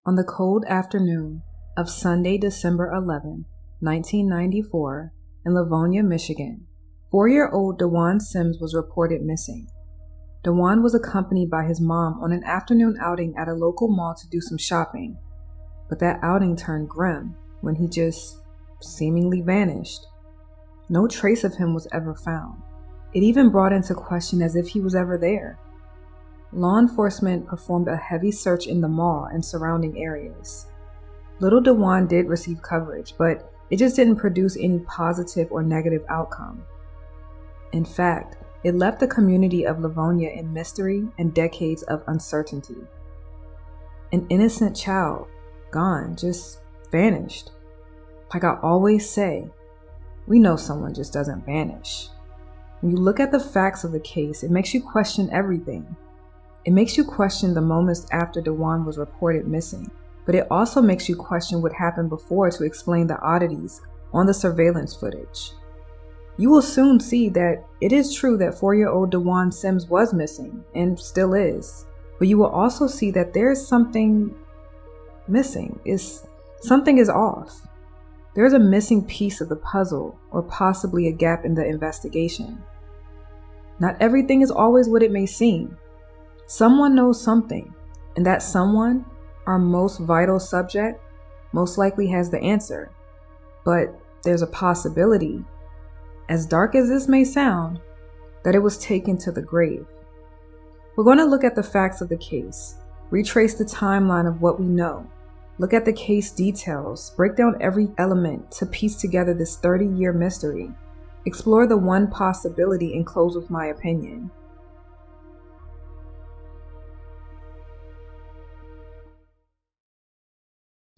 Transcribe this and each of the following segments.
On the cold afternoon of Sunday, December 11, 1994, in Livonia, Michigan, 4-year-old WanSims was reported missing. Wan was accompanied by his mom on an afternoon outing at a local mall to do some shopping, but that outing turned grim when he just seemingly vanished. No trace of him was ever found. It even brought into question as if he was ever there. Law enforcement performed a heavy search in the mall and surrounding areas. Little Wan did receive coverage, but it just didn't produce any positive or negative outcome. In fact, it left the community of Livonia in mystery and decades of uncertainty. An innocent child, gone, just vanished. Like I always say, we know someone just doesn't vanish. When you look at the facts of the case, it makes you question everything. It makes you question the moments after Wan was reported missing, but it also makes you question what happened before to explain the oddities on the surveillance footage. You will soon see that it is true that 4-year-old WanSims was missing, and still is, but you will also see that there is something missing. Something is off. There is a missing piece of the puzzle, or possibly a gap in the investigation. Not everything is always what it may seem. Someone knows something, and that someone, our most vital subject, most likely has the answer. But there's a possibility, as dark as this may sound, that it was taken to the grave. We're going to look at the facts of the case, retrace the timeline of what we know, look at the case details, break down every element to piece together this 30-year mystery, explore the one possibility, and close with my opinion.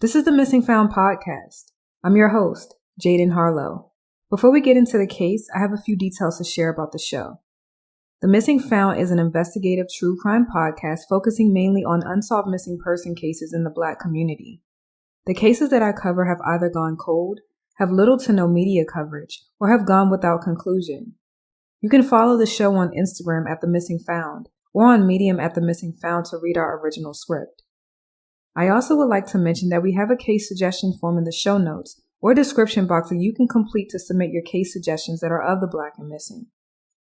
This is the Missing Found podcast. I'm your host, Jaden Harlow. Before we get into the case, I have a few details to share about the show. The Missing Found is an investigative true crime podcast focusing mainly on unsolved missing person cases in the Black community. The cases that I cover have either gone cold, have little to no media coverage, or have gone without conclusion. You can follow the show on Instagram at The Missing Found or on Medium at The Missing Found to read our original script. I also would like to mention that we have a case suggestion form in the show notes or description box that you can complete to submit your case suggestions that are of the Black and missing.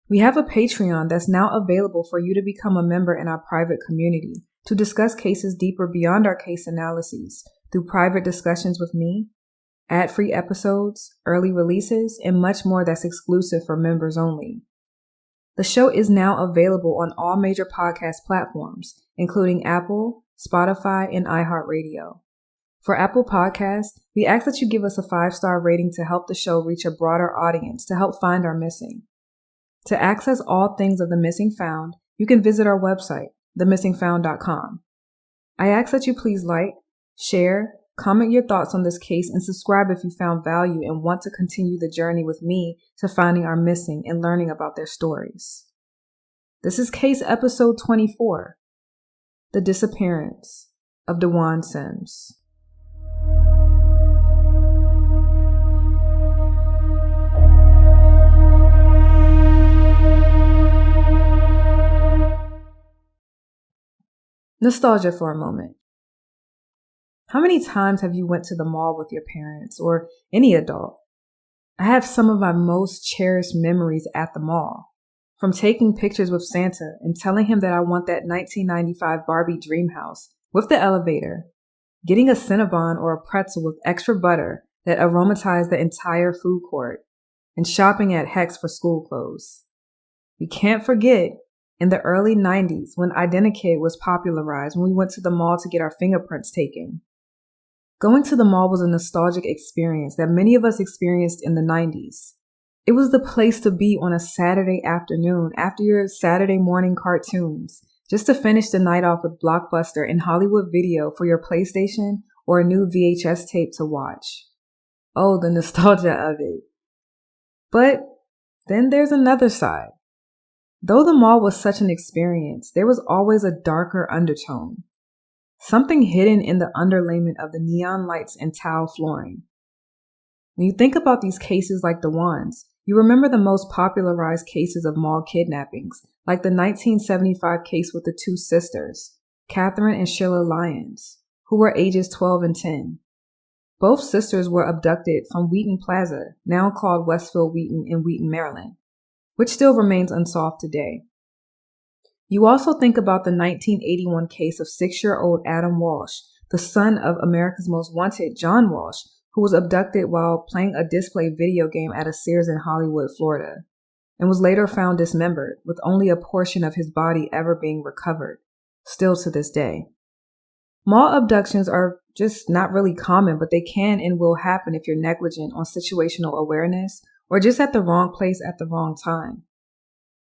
We have a Patreon that's now available for you to become a member in our private community to discuss cases deeper beyond our case analyses through private discussions with me, ad-free episodes, early releases, and much more that's exclusive for members only. The show is now available on all major podcast platforms, including Apple, Spotify, and iHeartRadio. For Apple Podcasts, we ask that you give us a 5-star rating to help the show reach a broader audience to help find our missing. To access all things of The Missing Found, you can visit our website, themissingfound.com. I ask that you please like, share, comment your thoughts on this case, and subscribe if you found value and want to continue the journey with me to finding our missing and learning about their stories. This is case episode 24, The Disappearance of WanSims. Nostalgia for a moment. How many times have you went to the mall with your parents or any adult? I have some of my most cherished memories at the mall. From taking pictures with Santa and telling him that I want that 1995 Barbie dream house with the elevator, getting a Cinnabon or a pretzel with extra butter that aromatized the entire food court, and shopping at Hex for school clothes. We can't forget in the early 90s when Identikit was popularized when we went to the mall to get our fingerprints taken. Going to the mall was a nostalgic experience that many of us experienced in the 90s. It was the place to be on a Saturday afternoon after your Saturday morning cartoons, just to finish the night off with Blockbuster and Hollywood Video for your PlayStation or a new VHS tape to watch. Oh, the nostalgia of it. But then there's another side. Though the mall was such an experience, there was always a darker undertone. Something hidden in the underlayment of the neon lights and tile flooring. When you think about these cases like the ones, you remember the most popularized cases of mall kidnappings, like the 1975 case with the two sisters, Catherine and Sheila Lyons, who were ages 12 and 10. Both sisters were abducted from Wheaton Plaza, now called Westfield Wheaton in Wheaton, Maryland, which still remains unsolved today. You also think about the 1981 case of 6-year-old Adam Walsh, the son of America's Most Wanted John Walsh, who was abducted while playing a display video game at a Sears in Hollywood, Florida, and was later found dismembered, with only a portion of his body ever being recovered, still to this day. Mall abductions are just not really common, but they can and will happen if you're negligent on situational awareness or just at the wrong place at the wrong time.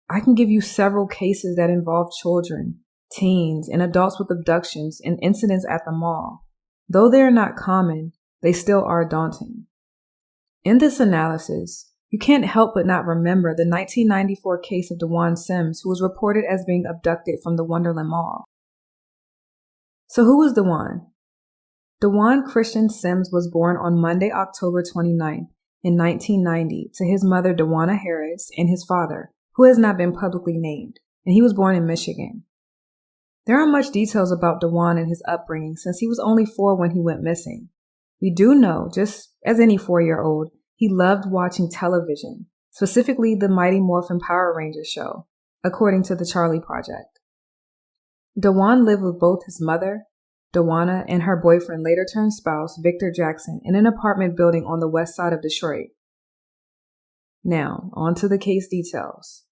I can give you several cases that involve children, teens, and adults with abductions and incidents at the mall. Though they are not common, they still are daunting. In this analysis, you can't help but not remember the 1994 case of WanSims, who was reported as being abducted from the Wonderland Mall. So who was DeJuan? DeJuan Christian Sims was born on Monday, October 29th in 1990 to his mother, DeJuana Harris, and his father, who has not been publicly named, and he was born in Michigan. There aren't much details about DeJuan and his upbringing since he was only 4 when he went missing. We do know, just as any 4-year-old, he loved watching television, specifically the Mighty Morphin Power Rangers show, according to the Charlie Project. DeJuan lived with both his mother, DeJuana, and her boyfriend, later turned spouse, Victor Jackson, in an apartment building on the west side of Detroit. Now, on to the case details.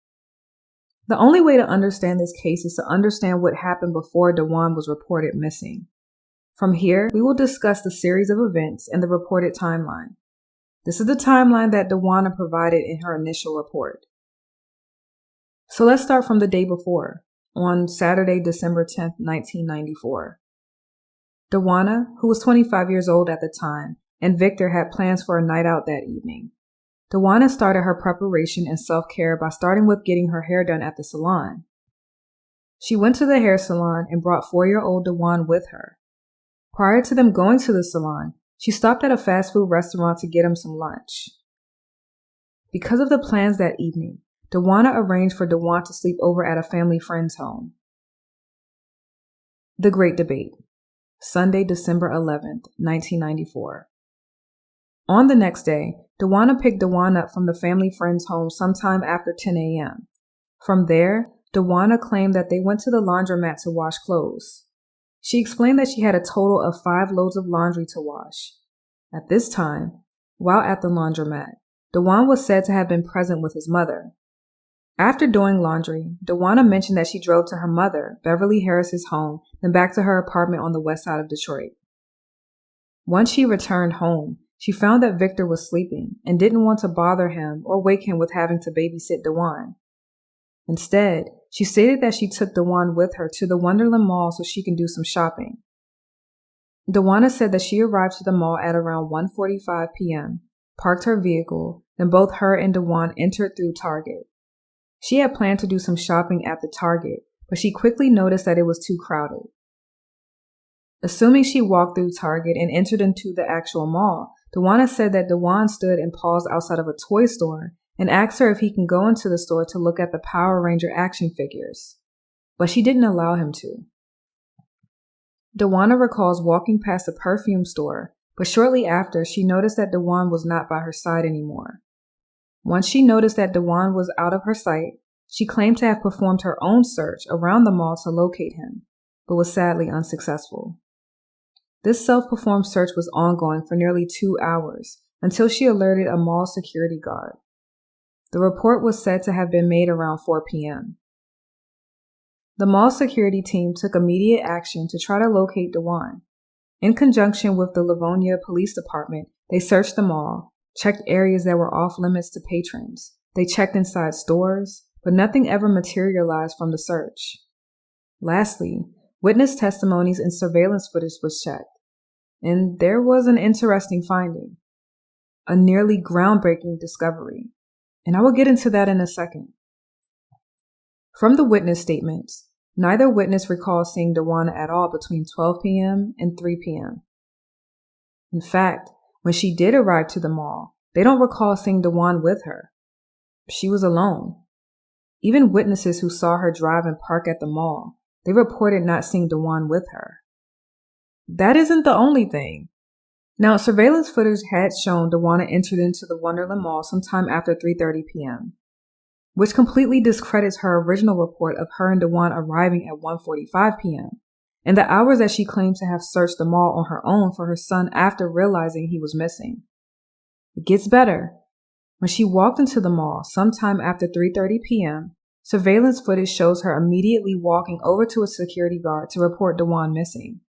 The only way to understand this case is to understand what happened before DeJuan was reported missing. From here, we will discuss the series of events and the reported timeline. This is the timeline that DeJuana provided in her initial report. So let's start from the day before, on Saturday, December 10th, 1994. DeJuana, who was 25 years old at the time, and Victor had plans for a night out that evening. DeJuana started her preparation and self-care by starting with getting her hair done at the salon. She went to the hair salon and brought 4-year-old DeJuan with her. Prior to them going to the salon, she stopped at a fast food restaurant to get him some lunch. Because of the plans that evening, DeJuana arranged for DeJuan to sleep over at a family friend's home. The Great Debate. Sunday, December 11th, 1994. On the next day, DeJuana picked DeJuan up from the family friend's home sometime after 10 a.m. From there, DeJuana claimed that they went to the laundromat to wash clothes. She explained that she had a total of 5 loads of laundry to wash. At this time, while at the laundromat, DeJuan was said to have been present with his mother. After doing laundry, DeJuana mentioned that she drove to her mother, Beverly Harris's home, then back to her apartment on the west side of Detroit. Once she returned home, she found that Victor was sleeping and didn't want to bother him or wake him with having to babysit DeJuan. Instead, she stated that she took DeJuan with her to the Wonderland Mall so she can do some shopping. DeJuana said that she arrived to the mall at around 1:45 p.m., parked her vehicle, then both her and DeJuan entered through Target. She had planned to do some shopping at the Target, but she quickly noticed that it was too crowded. Assuming she walked through Target and entered into the actual mall, DeJuana said that DeJuan stood and paused outside of a toy store and asked her if he can go into the store to look at the Power Ranger action figures, but she didn't allow him to. DeJuana recalls walking past a perfume store, but shortly after, she noticed that DeJuan was not by her side anymore. Once she noticed that DeJuan was out of her sight, she claimed to have performed her own search around the mall to locate him, but was sadly unsuccessful. This self-performed search was ongoing for nearly 2 hours until she alerted a mall security guard. The report was said to have been made around 4 p.m. The mall security team took immediate action to try to locate DeJuan. In conjunction with the Livonia Police Department, they searched the mall, checked areas that were off limits to patrons. They checked inside stores, but nothing ever materialized from the search. Lastly, witness testimonies and surveillance footage was checked, and there was an interesting finding, a nearly groundbreaking discovery, and I will get into that in a second. From the witness statements, neither witness recalls seeing DeJuana at all between 12 p.m. and 3 p.m. In fact, when she did arrive to the mall, they don't recall seeing DeJuan with her. She was alone. Even witnesses who saw her drive and park at the mall, they reported not seeing DeJuan with her. that isn't the only thing. Now, surveillance footage had shown Dawana entered into the Wonderland Mall sometime after 3:30 p.m., which completely discredits her original report of her and Dawan arriving at 1:45 p.m., and the hours that she claimed to have searched the mall on her own for her son after realizing he was missing. It gets better. When she walked into the mall sometime after 3:30 p.m., surveillance footage shows her immediately walking over to a security guard to report Dawan missing.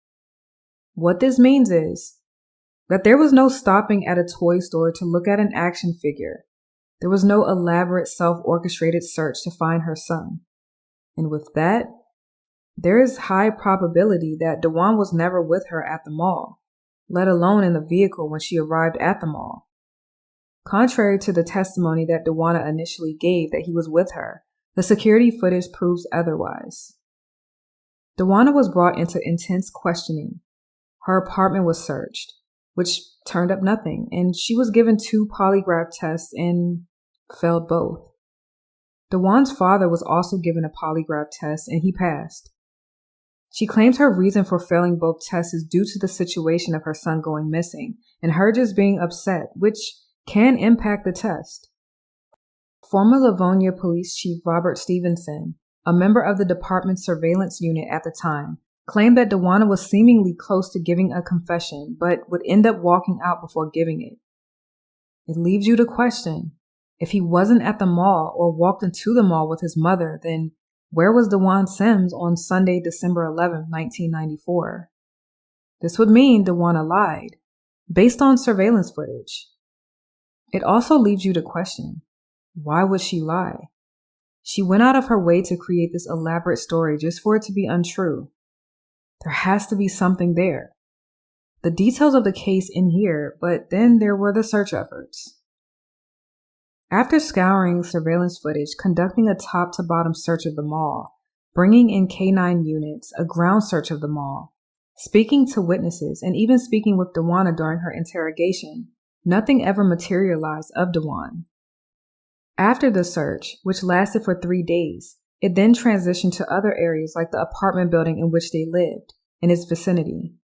What this means is that there was no stopping at a toy store to look at an action figure. There was no elaborate self-orchestrated search to find her son. And with that, there is high probability that Dawan was never with her at the mall, let alone in the vehicle when she arrived at the mall. Contrary to the testimony that Dawana initially gave that he was with her, the security footage proves otherwise. Dawana was brought into intense questioning. Her apartment was searched, which turned up nothing, and she was given 2 polygraph tests and failed both. Dawan's father was also given a polygraph test and he passed. She claims her reason for failing both tests is due to the situation of her son going missing and her just being upset, which can impact the test. Former Livonia Police Chief Robert Stevenson, a member of the department's surveillance unit at the time, claimed that Dawana was seemingly close to giving a confession, but would end up walking out before giving it. It leaves you to question, if he wasn't at the mall or walked into the mall with his mother, then where was WanSims on Sunday, December 11, 1994? This would mean Dawana lied, based on surveillance footage. It also leaves you to question, why would she lie? She went out of her way to create this elaborate story just for it to be untrue. There has to be something there. The details of the case in here, but then there were the search efforts. After scouring surveillance footage, conducting a top-to-bottom search of the mall, bringing in K9 units, a ground search of the mall, speaking to witnesses, and even speaking with Dawana during her interrogation, nothing ever materialized of Dawan. After the search, which lasted for 3 days, it then transitioned to other areas like the apartment building in which they lived, and its vicinity.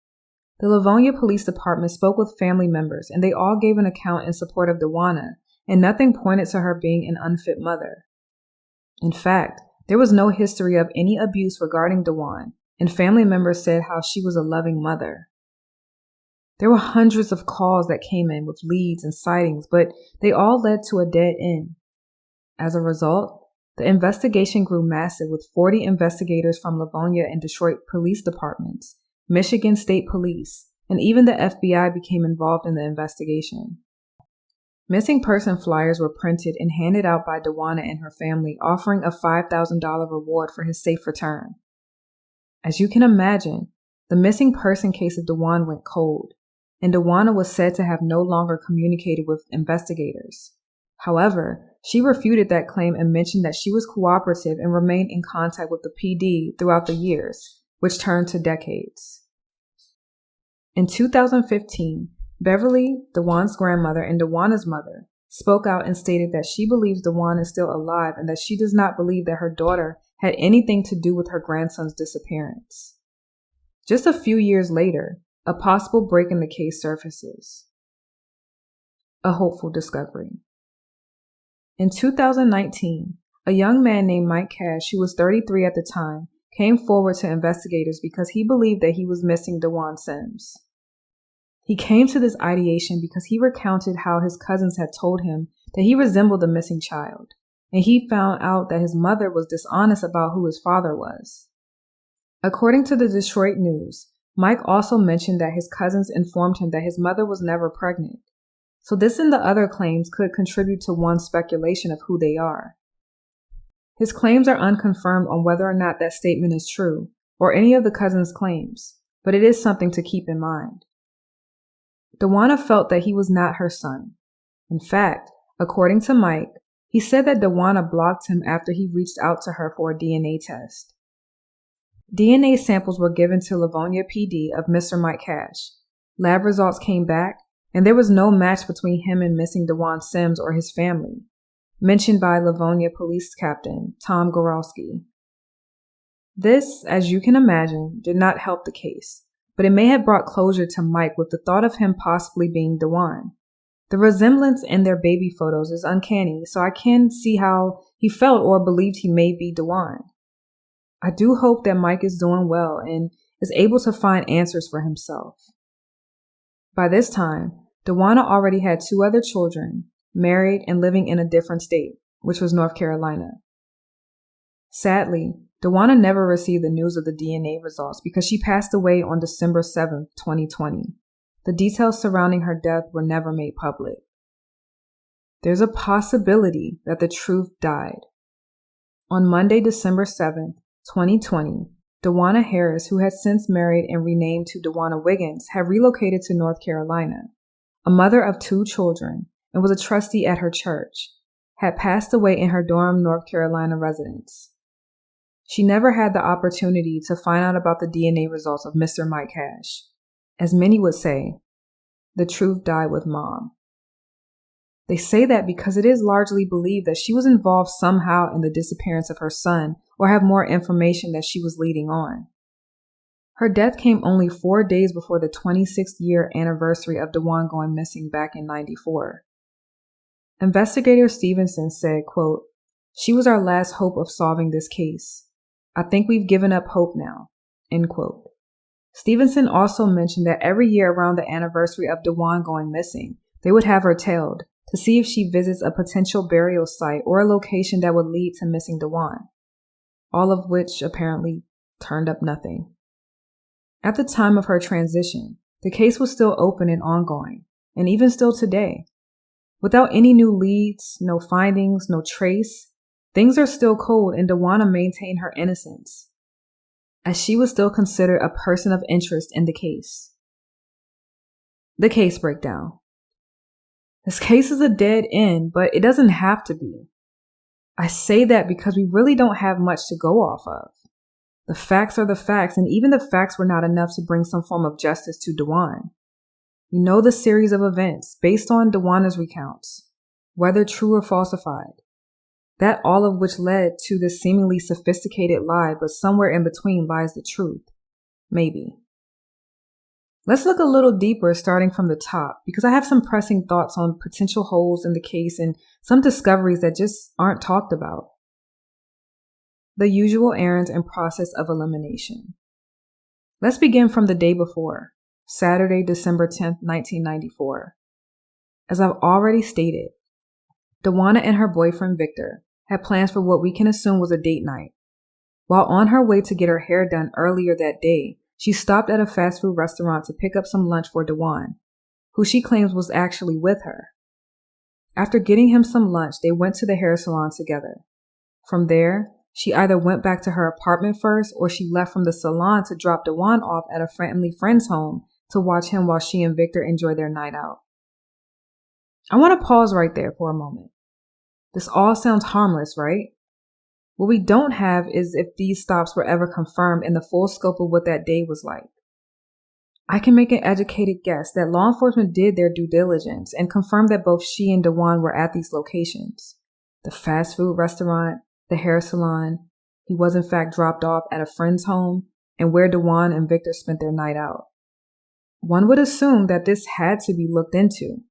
The Livonia Police Department spoke with family members, and they all gave an account in support of Dawana, and nothing pointed to her being an unfit mother. In fact, there was no history of any abuse regarding Dawan, and family members said how she was a loving mother. There were hundreds of calls that came in with leads and sightings, but they all led to a dead end. As a result, the investigation grew massive with 40 investigators from Livonia and Detroit police departments, Michigan State Police, and even the FBI became involved in the investigation. Missing person flyers were printed and handed out by Dawana and her family, offering a $5,000 reward for his safe return. As you can imagine, the missing person case of Dawan went cold, and Dawana was said to have no longer communicated with investigators. However, she refuted that claim and mentioned that she was cooperative and remained in contact with the PD throughout the years, which turned to decades. In 2015, Beverly, Dawan's grandmother, and Dawana's mother spoke out and stated that she believes Dawan is still alive and that she does not believe that her daughter had anything to do with her grandson's disappearance. Just a few years later, a possible break in the case surfaces. A hopeful discovery. In 2019, a young man named Mike Cash, who was 33 at the time, came forward to investigators because he believed that he was missing WanSims. He came to this ideation because he recounted how his cousins had told him that he resembled the missing child, and he found out that his mother was dishonest about who his father was. According to the Detroit News, Mike also mentioned that his cousins informed him that his mother was never pregnant. So this and the other claims could contribute to one's speculation of who they are. His claims are unconfirmed on whether or not that statement is true, or any of the cousins' claims, but it is something to keep in mind. Dawana felt that he was not her son. In fact, according to Mike, he said that Dawana blocked him after he reached out to her for a DNA test. DNA samples were given to Livonia PD of Mr. Mike Cash. Lab results came back, and there was no match between him and missing WanSims or his family, mentioned by Livonia Police Captain Tom Goralski. This, as you can imagine, did not help the case, but it may have brought closure to Mike with the thought of him possibly being DeJuan. The resemblance in their baby photos is uncanny, so I can see how he felt or believed he may be DeJuan. I do hope that Mike is doing well and is able to find answers for himself. By this time, DeJuana already had 2 other children, married and living in a different state, which was North Carolina. Sadly, DeJuana never received the news of the DNA results because she passed away on December 7, 2020. The details surrounding her death were never made public. There's a possibility that the truth died. On Monday, December 7, 2020, DeJuana Harris, who had since married and renamed to DeJuana Wiggins, had relocated to North Carolina. A mother of 2 children and was a trustee at her church, had passed away in her Durham, North Carolina residence. She never had the opportunity to find out about the DNA results of Mr. Mike Cash. As many would say, the truth died with Mom. They say that because it is largely believed that she was involved somehow in the disappearance of her son or have more information that she was leading on. Her death came only 4 days before the 26th year anniversary of DeJuan going missing back in '94. Investigator Stevenson said, quote, "She was our last hope of solving this case. I think we've given up hope now," end quote. Stevenson also mentioned that every year around the anniversary of DeJuan going missing, they would have her tailed to see if she visits a potential burial site or a location that would lead to missing DeJuan, all of which apparently turned up nothing. At the time of her transition, the case was still open and ongoing, and even still today. Without any new leads, no findings, no trace, things are still cold and DeJuana maintained her innocence, as she was still considered a person of interest in the case. The case breakdown. This case is a dead end, but it doesn't have to be. I say that because we really don't have much to go off of. The facts are the facts, and even the facts were not enough to bring some form of justice to DeJuan. We know the series of events based on DeJuana's recounts, whether true or falsified. That all of which led to this seemingly sophisticated lie, but somewhere in between lies the truth. Maybe. Let's look a little deeper starting from the top, because I have some pressing thoughts on potential holes in the case and some discoveries that just aren't talked about. The usual errands and process of elimination. Let's begin from the day before, Saturday, December 10th, 1994. As I've already stated, DeJuana and her boyfriend Victor had plans for what we can assume was a date night. While on her way to get her hair done earlier that day, she stopped at a fast food restaurant to pick up some lunch for DeJuan, who she claims was actually with her. After getting him some lunch, they went to the hair salon together. From there, she either went back to her apartment first or she left from the salon to drop DeJuan off at a family friend's home to watch him while she and Victor enjoy their night out. I want to pause right there for a moment. This all sounds harmless, right? What we don't have is if these stops were ever confirmed and the full scope of what that day was like. I can make an educated guess that law enforcement did their due diligence and confirmed that both she and DeJuan were at these locations. The fast food restaurant, the hair salon, he was in fact dropped off at a friend's home, and where DeJuan and Victor spent their night out. One would assume that this had to be looked into.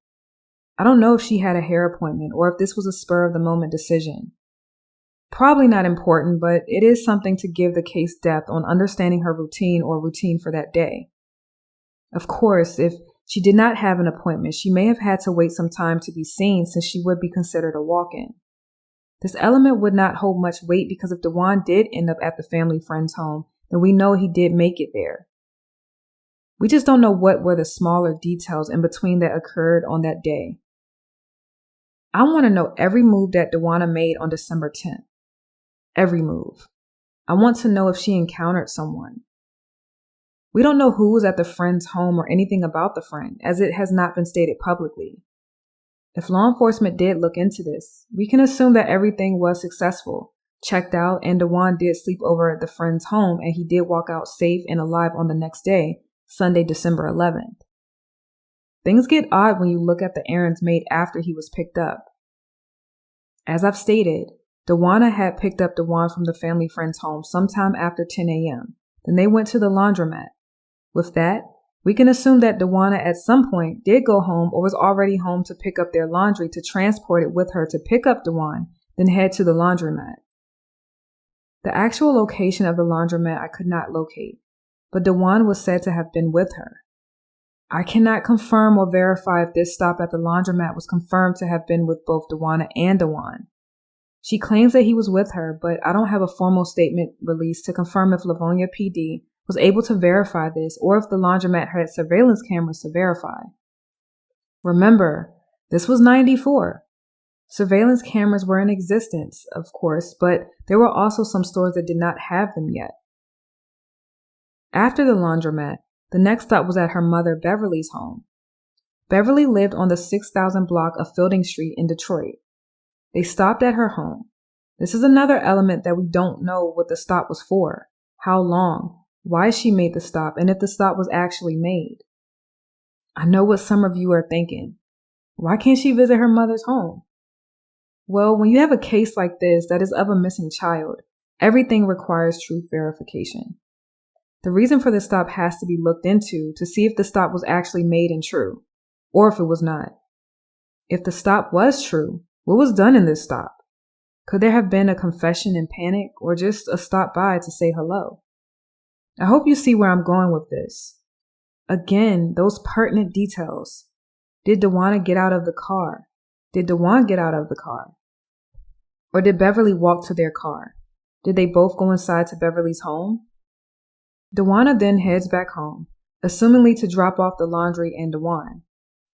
I don't know if she had a hair appointment or if this was a spur-of-the-moment decision. Probably not important, but it is something to give the case depth on understanding her routine or routine for that day. Of course, if she did not have an appointment, she may have had to wait some time to be seen since she would be considered a walk-in. This element would not hold much weight because if DeJuan did end up at the family friend's home, then we know he did make it there. We just don't know what were the smaller details in between that occurred on that day. I want to know every move that DeJuana made on December 10th. Every move. I want to know if she encountered someone. We don't know who was at the friend's home or anything about the friend, as it has not been stated publicly. If law enforcement did look into this, we can assume that everything was successful, checked out, and DeJuan did sleep over at the friend's home and he did walk out safe and alive on the next day, Sunday, December 11th. Things get odd when you look at the errands made after he was picked up. As I've stated, DeJuana had picked up DeJuan from the family friend's home sometime after 10 a.m. Then they went to the laundromat. With that, we can assume that Dawana at some point did go home or was already home to pick up their laundry to transport it with her to pick up Dawan, then head to the laundromat. The actual location of the laundromat I could not locate, but Dawan was said to have been with her. I cannot confirm or verify if this stop at the laundromat was confirmed to have been with both Dawana and Dawan. She claims that he was with her, but I don't have a formal statement released to confirm if Livonia PD was able to verify this or if the laundromat had surveillance cameras to verify. Remember, this was 94. Surveillance cameras were in existence, of course, but there were also some stores that did not have them yet. After the laundromat, the next stop was at her mother Beverly's home. Beverly lived on the 6000 block of Fielding Street in Detroit. They stopped at her home. This is another element that we don't know what the stop was for, how long, why she made the stop, and if the stop was actually made. I know what some of you are thinking. Why can't she visit her mother's home? Well, when you have a case like this that is of a missing child, everything requires truth verification. The reason for the stop has to be looked into to see if the stop was actually made and true, or if it was not. If the stop was true, what was done in this stop? Could there have been a confession in panic or just a stop by to say hello? I hope you see where I'm going with this. Again, those pertinent details. Did Dawana get out of the car? Did Dawan get out of the car? Or did Beverly walk to their car? Did they both go inside to Beverly's home? Dawana then heads back home, assumingly to drop off the laundry and Dawan.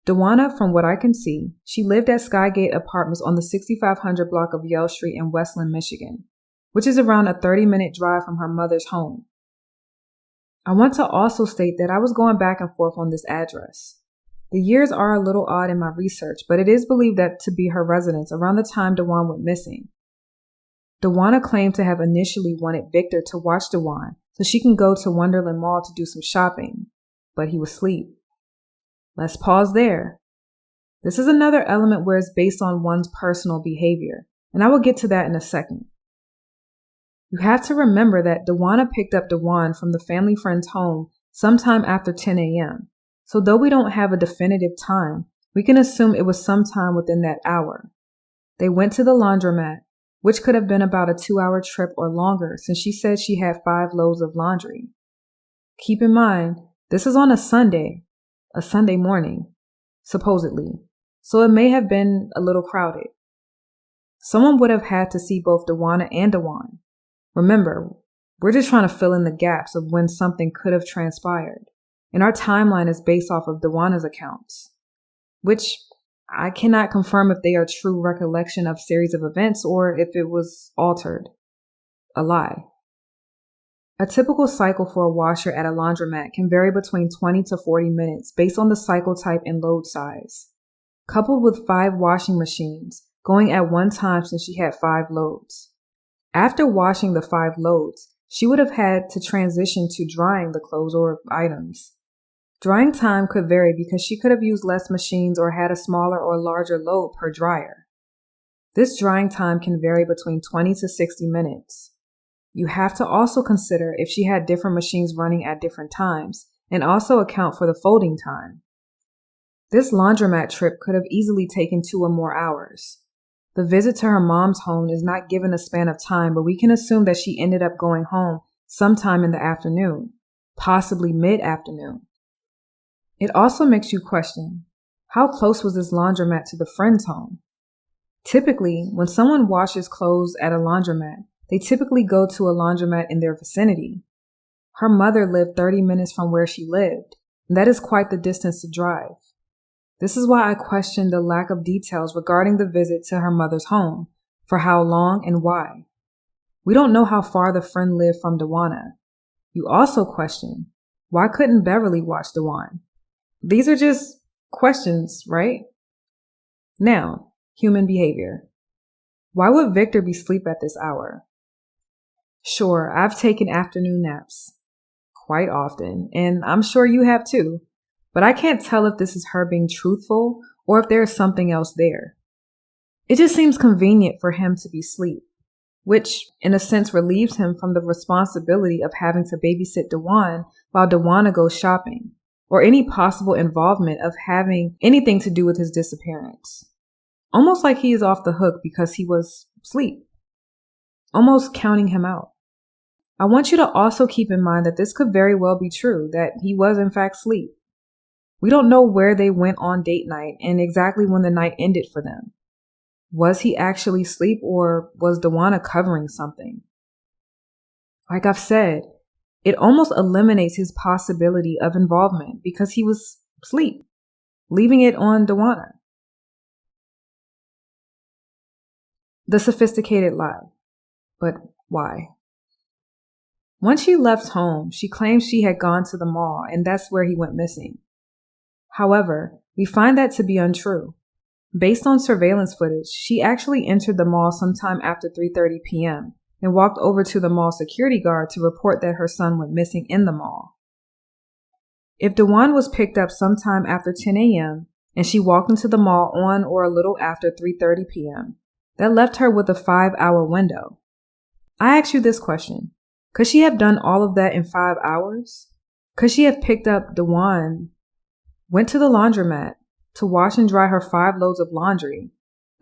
Dawana, from what I can see, she lived at Skygate Apartments on the 6500 block of Yale Street in Westland, Michigan, which is around a 30-minute drive from her mother's home. I want to also state that I was going back and forth on this address. The years are a little odd in my research, but it is believed that to be her residence around the time Dawan went missing. Dawana claimed to have initially wanted Victor to watch Dawan so she can go to Wonderland Mall to do some shopping, but he was asleep. Let's pause there. This is another element where it's based on one's personal behavior, and I will get to that in a second. You have to remember that Dawana picked up Dawan from the family friend's home sometime after 10 a.m., so though we don't have a definitive time, we can assume it was sometime within that hour. They went to the laundromat, which could have been about a 2-hour trip or longer since she said she had 5 loads of laundry. Keep in mind, this is on a Sunday morning, supposedly, so it may have been a little crowded. Someone would have had to see both Dawana and Dawan. Remember, we're just trying to fill in the gaps of when something could have transpired, and our timeline is based off of Dawana's accounts, which I cannot confirm if they are true recollection of series of events or if it was altered. A lie. A typical cycle for a washer at a laundromat can vary between 20 to 40 minutes based on the cycle type and load size. Coupled with 5 washing machines going at one time since she had 5 loads. After washing the 5 loads, she would have had to transition to drying the clothes or items. Drying time could vary because she could have used less machines or had a smaller or larger load per dryer. This drying time can vary between 20 to 60 minutes. You have to also consider if she had different machines running at different times and also account for the folding time. This laundromat trip could have easily taken 2 or more hours. The visit to her mom's home is not given a span of time, but we can assume that she ended up going home sometime in the afternoon, possibly mid-afternoon. It also makes you question, how close was this laundromat to the friend's home? Typically, when someone washes clothes at a laundromat, they typically go to a laundromat in their vicinity. Her mother lived 30 minutes from where she lived, and that is quite the distance to drive. This is why I question the lack of details regarding the visit to her mother's home, for how long and why. We don't know how far the friend lived from Dawana. You also question, why couldn't Beverly watch Dawan? These are just questions, right? Now, human behavior. Why would Victor be asleep at this hour? Sure, I've taken afternoon naps quite often, and I'm sure you have too, but I can't tell if this is her being truthful or if there is something else there. It just seems convenient for him to be asleep. which in a sense relieves him from the responsibility of having to babysit Dewan while Dewana goes shopping, or any possible involvement of having anything to do with his disappearance. Almost like he is off the hook because he was asleep. Almost counting him out. I want you to also keep in mind that this could very well be true, that he was in fact asleep. We don't know where they went on date night and exactly when the night ended for them. Was he actually asleep, or was Dewana covering something? Like I've said, it almost eliminates his possibility of involvement because he was asleep, leaving it on Dewana. The sophisticated lie. But why? Once she left home, she claimed she had gone to the mall and that's where he went missing. However, we find that to be untrue. Based on surveillance footage, she actually entered the mall sometime after 3:30 p.m. and walked over to the mall security guard to report that her son went missing in the mall. If Dewan was picked up sometime after 10 a.m. and she walked into the mall on or a little after 3:30 p.m., that left her with a 5-hour window. I ask you this question. Could she have done all of that in 5 hours? Could she have picked up Dewan, went to the laundromat to wash and dry her 5 loads of laundry,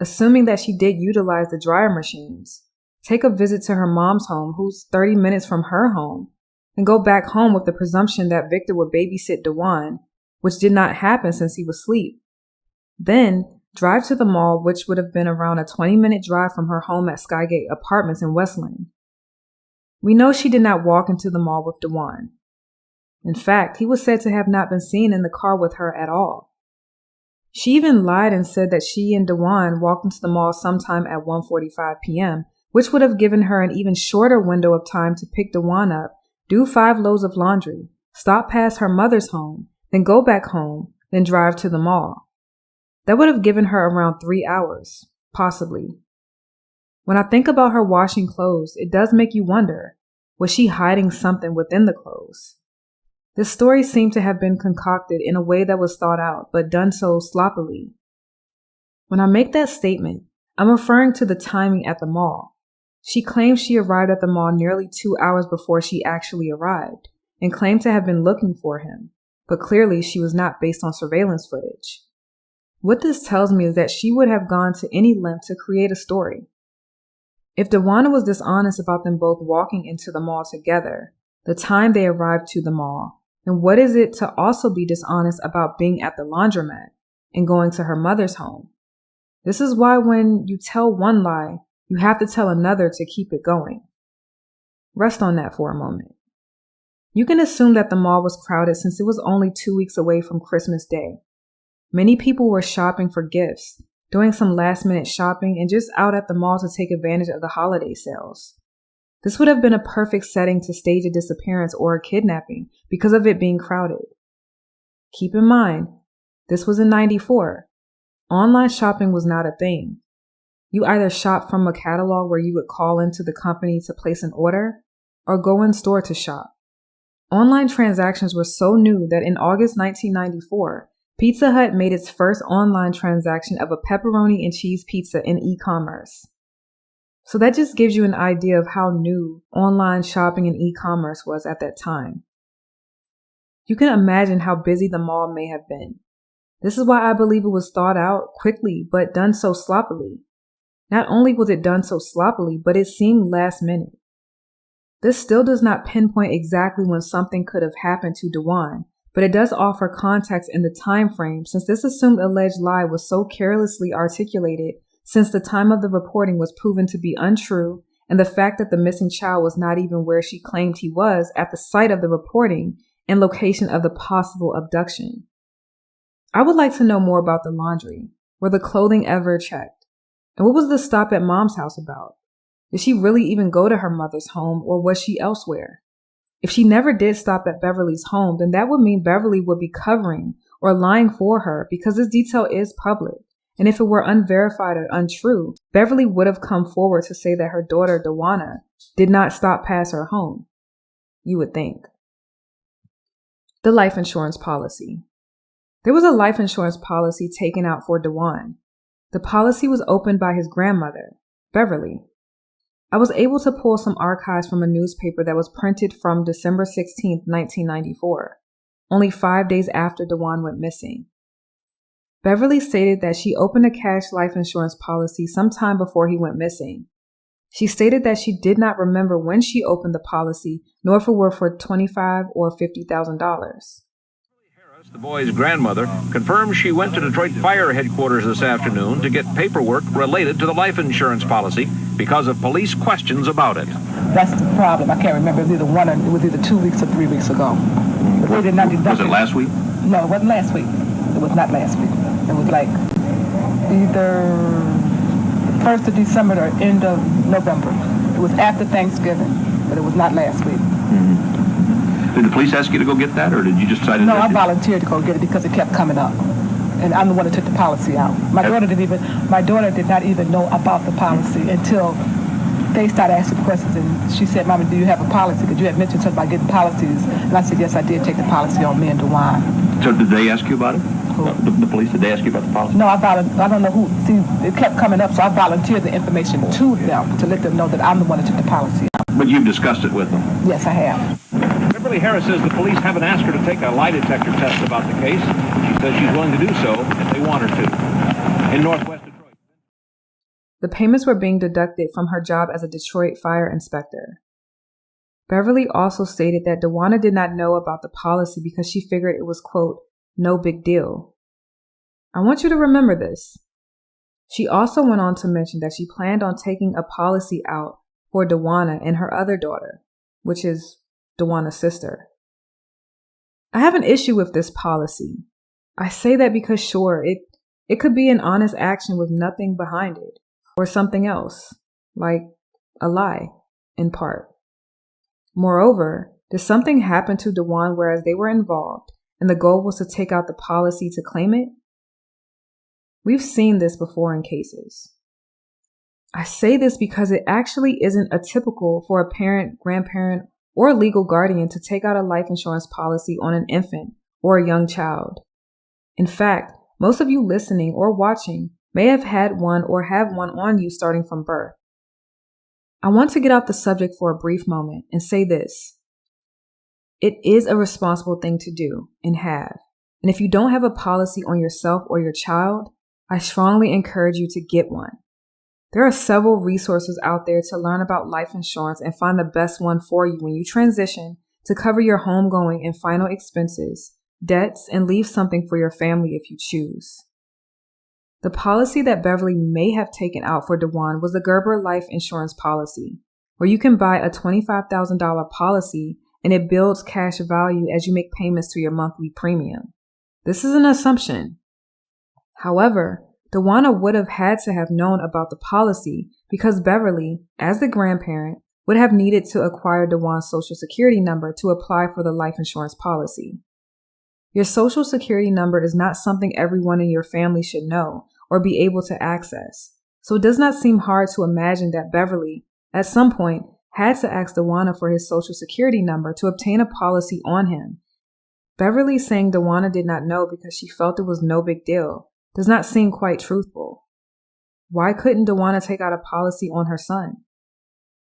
assuming that she did utilize the dryer machines, take a visit to her mom's home, who's 30 minutes from her home, and go back home with the presumption that Victor would babysit Dewan, which did not happen since he was asleep. Then drive to the mall, which would have been around a 20-minute drive from her home at Skygate Apartments in Westland. We know she did not walk into the mall with Dewan. In fact, he was said to have not been seen in the car with her at all. She even lied and said that she and Dewan walked into the mall sometime at 1:45 p.m., which would have given her an even shorter window of time to pick Dewan up, do 5 loads of laundry, stop past her mother's home, then go back home, then drive to the mall. That would have given her around 3 hours, possibly. When I think about her washing clothes, it does make you wonder, was she hiding something within the clothes? This story seemed to have been concocted in a way that was thought out, but done so sloppily. When I make that statement, I'm referring to the timing at the mall. She claims she arrived at the mall nearly 2 hours before she actually arrived, and claimed to have been looking for him, but clearly she was not based on surveillance footage. What this tells me is that she would have gone to any length to create a story. If Dewana was dishonest about them both walking into the mall together, the time they arrived to the mall, then what is it to also be dishonest about being at the laundromat and going to her mother's home? This is why when you tell one lie, you have to tell another to keep it going. Rest on that for a moment. You can assume that the mall was crowded since it was only 2 weeks away from Christmas Day. Many people were shopping for gifts, doing some last-minute shopping, and just out at the mall to take advantage of the holiday sales. This would have been a perfect setting to stage a disappearance or a kidnapping because of it being crowded. Keep in mind, this was in '94. Online shopping was not a thing. You either shop from a catalog where you would call into the company to place an order, or go in store to shop. Online transactions were so new that in August 1994, Pizza Hut made its first online transaction of a pepperoni and cheese pizza in e-commerce. So that just gives you an idea of how new online shopping and e-commerce was at that time. You can imagine how busy the mall may have been. This is why I believe it was thought out quickly, but done so sloppily. Not only was it done so sloppily, but it seemed last minute. This still does not pinpoint exactly when something could have happened to Dewan, but it does offer context in the time frame since this assumed alleged lie was so carelessly articulated since the time of the reporting was proven to be untrue and the fact that the missing child was not even where she claimed he was at the site of the reporting and location of the possible abduction. I would like to know more about the laundry. Were the clothing ever checked? And what was the stop at Mom's house about? Did she really even go to her mother's home, or was she elsewhere? If she never did stop at Beverly's home, then that would mean Beverly would be covering or lying for her because this detail is public. And if it were unverified or untrue, Beverly would have come forward to say that her daughter, Dewana, did not stop past her home. You would think. The life insurance policy. There was a life insurance policy taken out for Dewan. The policy was opened by his grandmother, Beverly. I was able to pull some archives from a newspaper that was printed from December 16, 1994, only 5 days after DeJuan went missing. Beverly stated that she opened a cash life insurance policy sometime before he went missing. She stated that she did not remember when she opened the policy, nor if it were for $25,000 or $50,000. The boy's grandmother confirms she went to Detroit Fire Headquarters this afternoon to get paperwork related to the life insurance policy because of police questions about it. That's the problem. I can't remember. It was either 2 weeks or 3 weeks ago. But they did not deduct Was it last week? No, it wasn't last week. It was not last week. It was like either 1st of December or end of November. It was after Thanksgiving, but it was not last week. Mm-hmm. Did the police ask you to go get that, or did you just decide to? No, I volunteered to go get it because it kept coming up, and I'm the one that took the policy out. My daughter did not even know about the policy until they started asking questions, and she said, "Mama, do you have a policy? Because you had mentioned something about getting policies." And I said, "Yes, I did take the policy on me and DeJuan." So did they ask you about it? The police, did they ask you about the policy? No, I don't know who. See, it kept coming up, so I volunteered the information to them to let them know that I'm the one that took the policy out. But you've discussed it with them? Yes, I have. Beverly Harris says the police haven't asked her to take a lie detector test about the case. She says she's willing to do so if they want her to. In Northwest Detroit. The payments were being deducted from her job as a Detroit fire inspector. Beverly also stated that DeJuan did not know about the policy because she figured it was, quote, no big deal. I want you to remember this. She also went on to mention that she planned on taking a policy out for DeJuan and her other daughter, which is DeJuan's sister. I have an issue with this policy. I say that because sure, it could be an honest action with nothing behind it, or something else, like a lie, in part. Moreover, did something happen to DeJuan whereas they were involved, and the goal was to take out the policy to claim it? We've seen this before in cases. I say this because it actually isn't atypical for a parent, grandparent, or legal guardian to take out a life insurance policy on an infant or a young child. In fact, most of you listening or watching may have had one or have one on you starting from birth. I want to get off the subject for a brief moment and say this. It is a responsible thing to do and have. And if you don't have a policy on yourself or your child, I strongly encourage you to get one. There are several resources out there to learn about life insurance and find the best one for you when you transition to cover your homegoing and final expenses, debts, and leave something for your family if you choose. The policy that Beverly may have taken out for DeJuan was the Gerber Life Insurance Policy, where you can buy a $25,000 policy and it builds cash value as you make payments to your monthly premium. This is an assumption. However, DeJuan would have had to have known about the policy because Beverly, as the grandparent, would have needed to acquire DeJuan's social security number to apply for the life insurance policy. Your social security number is not something everyone in your family should know or be able to access, so it does not seem hard to imagine that Beverly, at some point, had to ask DeJuan for his social security number to obtain a policy on him. Beverly saying DeJuan did not know because she felt it was no big deal does not seem quite truthful. Why couldn't DeJuan take out a policy on her son?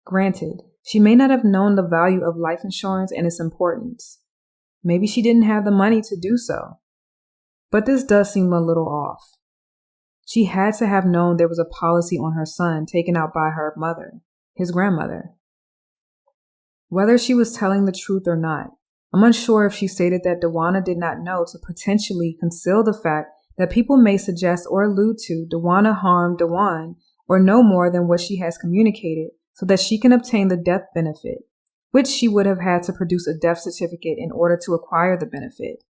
Granted, she may not have known the value of life insurance and its importance. Maybe she didn't have the money to do so. But this does seem a little off. She had to have known there was a policy on her son taken out by her mother, his grandmother. Whether she was telling the truth or not, I'm unsure if she stated that DeJuan did not know to potentially conceal the fact that people may suggest or allude to DeJuan harmed DeJuan or no more than what she has communicated so that she can obtain the death benefit, which she would have had to produce a death certificate in order to acquire the benefit.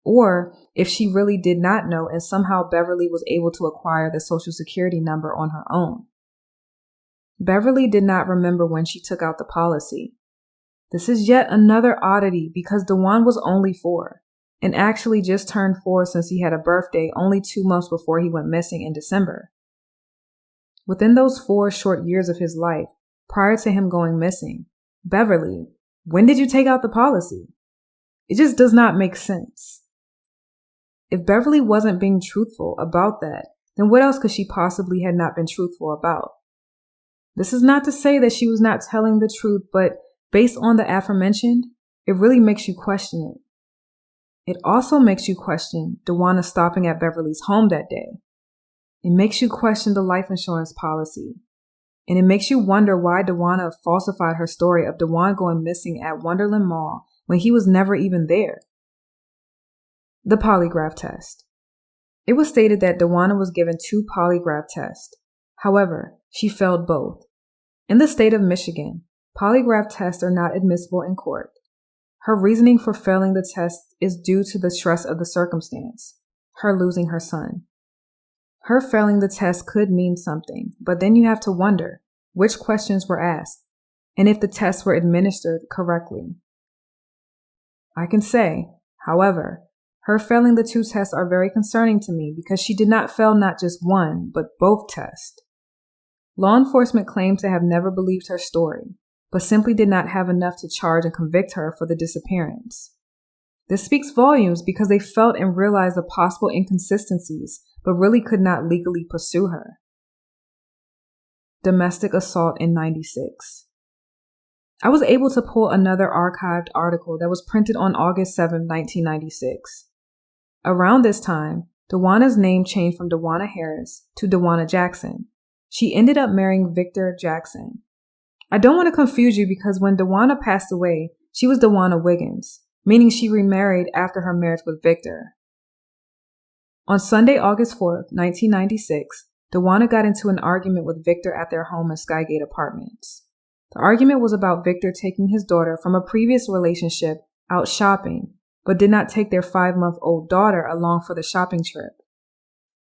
Or if she really did not know and somehow Beverly was able to acquire the social security number on her own. Beverly did not remember when she took out the policy. This is yet another oddity because DeJuan was only 4 and actually just turned 4 since he had a birthday only 2 months before he went missing in December. Within those 4 short years of his life, prior to him going missing, Beverly, when did you take out the policy? It just does not make sense. If Beverly wasn't being truthful about that, then what else could she possibly have not been truthful about? This is not to say that she was not telling the truth, but based on the aforementioned, it really makes you question it. It also makes you question DeWanna stopping at Beverly's home that day. It makes you question the life insurance policy. And it makes you wonder why DeWanna falsified her story of DeWan going missing at Wonderland Mall when he was never even there. The polygraph test. It was stated that DeWanna was given 2 polygraph tests. However, she failed both. In the state of Michigan, polygraph tests are not admissible in court. Her reasoning for failing the test is due to the stress of the circumstance, her losing her son. Her failing the test could mean something, but then you have to wonder which questions were asked and if the tests were administered correctly. I can say, however, her failing the 2 tests are very concerning to me because she did not fail not just one, but both tests. Law enforcement claimed to have never believed her story, but simply did not have enough to charge and convict her for the disappearance. This speaks volumes because they felt and realized the possible inconsistencies, but really could not legally pursue her. Domestic assault in 96. I was able to pull another archived article that was printed on August 7, 1996. Around this time, DeWanna's name changed from DeWanna Harris to DeWanna Jackson. She ended up marrying Victor Jackson. I don't want to confuse you because when DeWanna passed away, she was DeWanna Wiggins, meaning she remarried after her marriage with Victor. On Sunday, August 4, 1996, DeWanna got into an argument with Victor at their home in Skygate Apartments. The argument was about Victor taking his daughter from a previous relationship out shopping, but did not take their 5-month-old daughter along for the shopping trip.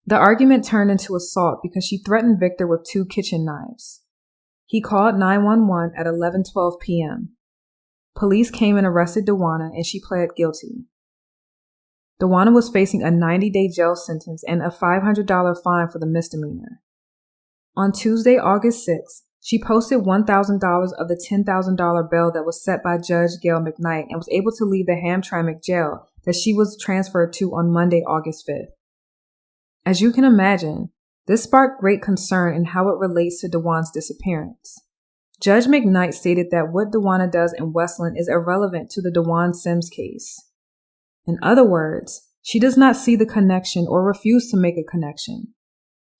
The argument turned into assault because she threatened Victor with 2 kitchen knives. He called 911 at 11:12 p.m. Police came and arrested DeWanna, and she pled guilty. DeWanna was facing a 90-day jail sentence and a $500 fine for the misdemeanor. On Tuesday, August 6, she posted $1,000 of the $10,000 bail that was set by Judge Gail McKnight and was able to leave the Hamtramck jail that she was transferred to on Monday, August 5th. As you can imagine, this sparked great concern in how it relates to DeWan's disappearance. Judge McKnight stated that what DeWanna does in Westland is irrelevant to the WanSims case. In other words, she does not see the connection or refuse to make a connection.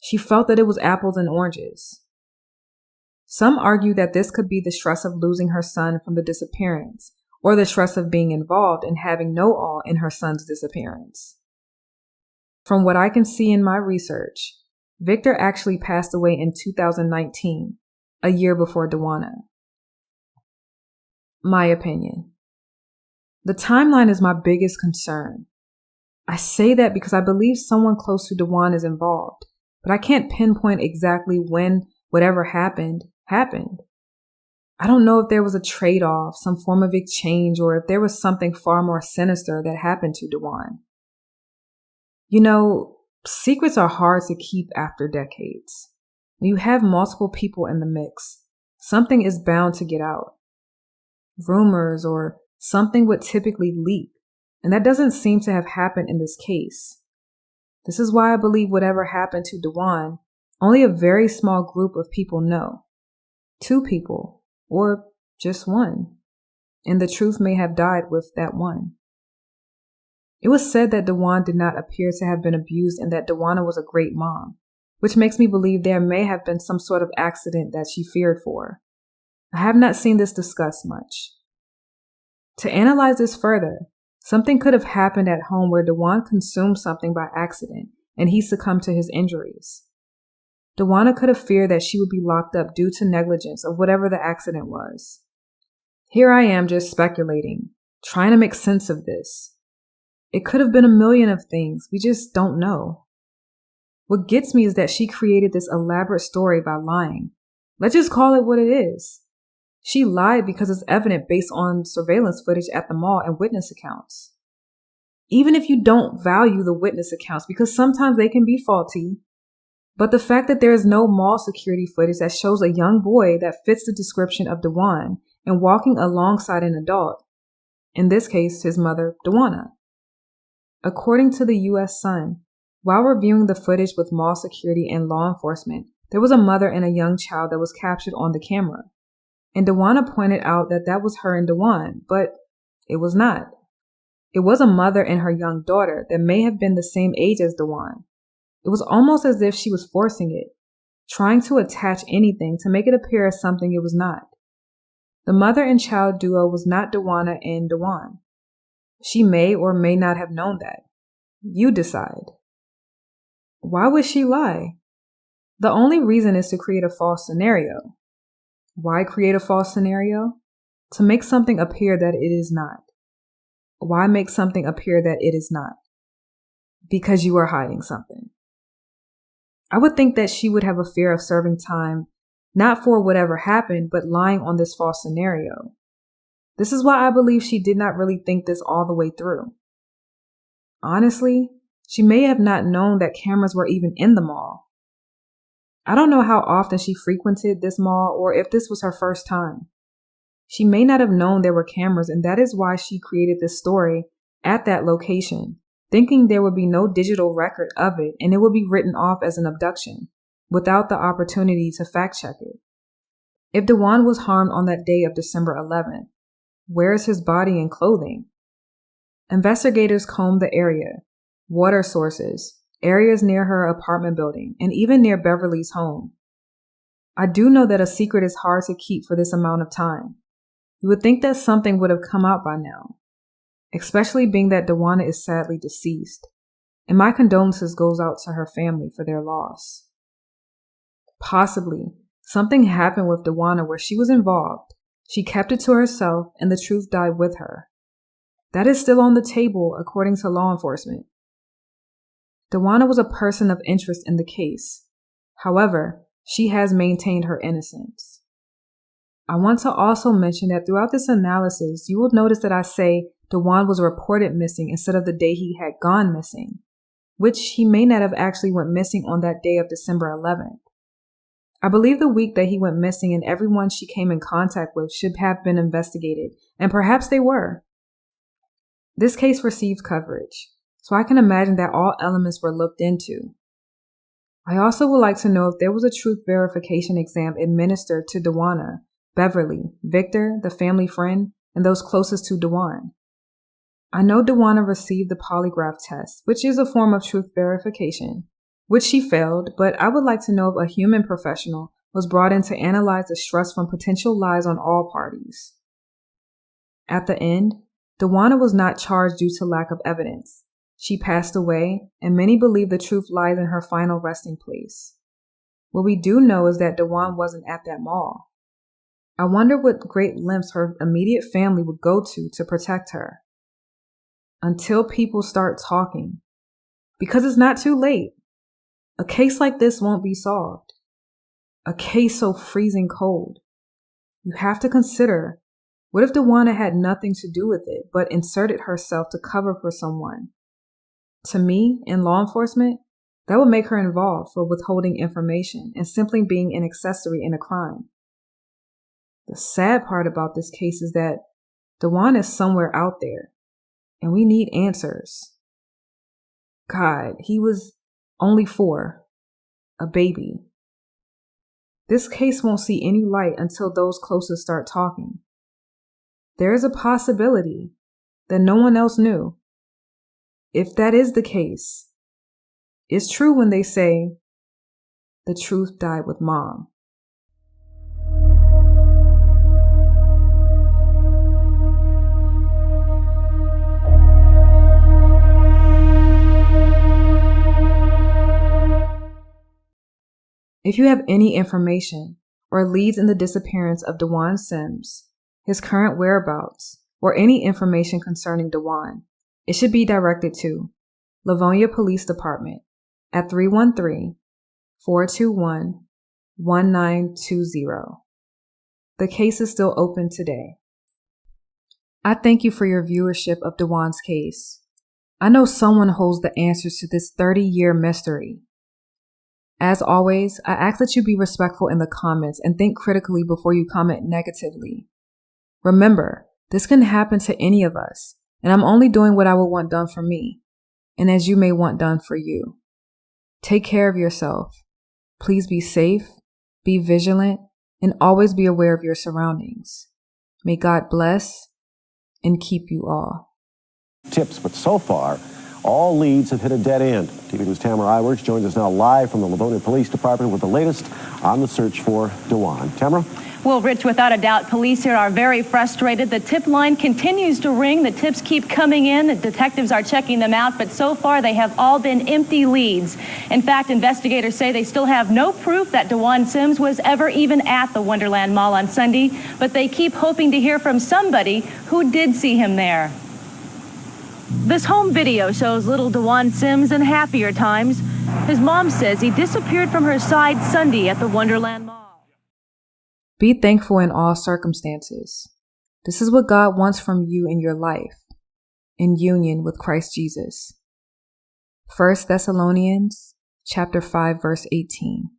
She felt that it was apples and oranges. Some argue that this could be the stress of losing her son from the disappearance, or the stress of being involved and having no all in her son's disappearance. From what I can see in my research, Victor actually passed away in 2019, a year before DeWanna. My opinion. The timeline is my biggest concern. I say that because I believe someone close to DeWanna is involved, but I can't pinpoint exactly when whatever happened. I don't know if there was a trade-off, some form of exchange, or if there was something far more sinister that happened to DeWanna. You know, secrets are hard to keep after decades. When you have multiple people in the mix, something is bound to get out. Rumors or something would typically leak, and that doesn't seem to have happened in this case. This is why I believe whatever happened to DeWanna, only a very small group of people know. 2 people, or just 1, and the truth may have died with that 1. It was said that DeWanna did not appear to have been abused and that DeWanna was a great mom, which makes me believe there may have been some sort of accident that she feared for. I have not seen this discussed much. To analyze this further, something could have happened at home where DeWanna consumed something by accident and he succumbed to his injuries. DeWanna could have feared that she would be locked up due to negligence of whatever the accident was. Here I am just speculating, trying to make sense of this. It could have been a million of things, we just don't know. What gets me is that she created this elaborate story by lying. Let's just call it what it is. She lied because it's evident based on surveillance footage at the mall and witness accounts. Even if you don't value the witness accounts, because sometimes they can be faulty, but the fact that there is no mall security footage that shows a young boy that fits the description of DeWanna and walking alongside an adult, in this case his mother, DeWanna. According to the U.S. Sun, while reviewing the footage with mall security and law enforcement, there was a mother and a young child that was captured on the camera. And Dawana pointed out that that was her and Dewan, but it was not. It was a mother and her young daughter that may have been the same age as Dewan. It was almost as if she was forcing it, trying to attach anything to make it appear as something it was not. The mother and child duo was not Dawana and Dewan. She may or may not have known that. You decide. Why would she lie? The only reason is to create a false scenario. Why create a false scenario? To make something appear that it is not. Why make something appear that it is not? Because you are hiding something. I would think that she would have a fear of serving time, not for whatever happened, but lying on this false scenario. This is why I believe she did not really think this all the way through. Honestly, she may have not known that cameras were even in the mall. I don't know how often she frequented this mall or if this was her first time. She may not have known there were cameras, and that is why she created this story at that location, thinking there would be no digital record of it and it would be written off as an abduction, without the opportunity to fact check it. If Dewan was harmed on that day of December 11th, where is his body and clothing? Investigators combed the area, water sources, areas near her apartment building, and even near Beverly's home. I do know that a secret is hard to keep for this amount of time. You would think that something would have come out by now, especially being that Dawana is sadly deceased, and my condolences goes out to her family for their loss. Possibly, something happened with Dawana where she was involved. She kept it to herself and the truth died with her. That is still on the table according to law enforcement. Dawana was a person of interest in the case. However, she has maintained her innocence. I want to also mention that throughout this analysis, you will notice that I say Dewan was reported missing instead of the day he had gone missing, which he may not have actually went missing on that day of December 11th. I believe the week that he went missing and everyone she came in contact with should have been investigated, and perhaps they were. This case received coverage, so I can imagine that all elements were looked into. I also would like to know if there was a truth verification exam administered to Dawana, Beverly, Victor, the family friend, and those closest to Dewan. I know Dawana received the polygraph test, which is a form of truth verification, which she failed, but I would like to know if a human professional was brought in to analyze the stress from potential lies on all parties. At the end, Dawana was not charged due to lack of evidence. She passed away, and many believe the truth lies in her final resting place. What we do know is that Dewan wasn't at that mall. I wonder what great lengths her immediate family would go to protect her. Until people start talking. Because it's not too late. A case like this won't be solved. A case so freezing cold. You have to consider, what if Dawana had nothing to do with it, but inserted herself to cover for someone? To me, in law enforcement, that would make her involved for withholding information and simply being an accessory in a crime. The sad part about this case is that Dewan is somewhere out there, and we need answers. God, he was only 4, a baby. This case won't see any light until those closest start talking. There is a possibility that no one else knew. If that is the case, it's true when they say the truth died with Mom. If you have any information or leads in the disappearance of WanSims, his current whereabouts, or any information concerning Dewan, it should be directed to Livonia Police Department at 313-421-1920. The case is still open today. I thank you for your viewership of Dewan's case. I know someone holds the answers to this 30-year mystery. As always, I ask that you be respectful in the comments and think critically before you comment negatively. Remember, this can happen to any of us, and I'm only doing what I would want done for me, and as you may want done for you. Take care of yourself. Please be safe, be vigilant, and always be aware of your surroundings. May God bless and keep you all. Tips, but so far, all leads have hit a dead end. TV News' Tamara Iwerts joins us now live from the Livonia Police Department with the latest on the search for DeJuan. Tamara? Well, Rich, without a doubt, police here are very frustrated. The tip line continues to ring. The tips keep coming in. The detectives are checking them out, but so far they have all been empty leads. In fact, investigators say they still have no proof that WanSims was ever even at the Wonderland Mall on Sunday, but they keep hoping to hear from somebody who did see him there. This home video shows little WanSims in happier times. His mom says he disappeared from her side Sunday at the Wonderland Mall. Be thankful in all circumstances. This is what God wants from you in your life, in union with Christ Jesus. 1 Thessalonians chapter 5, verse 18.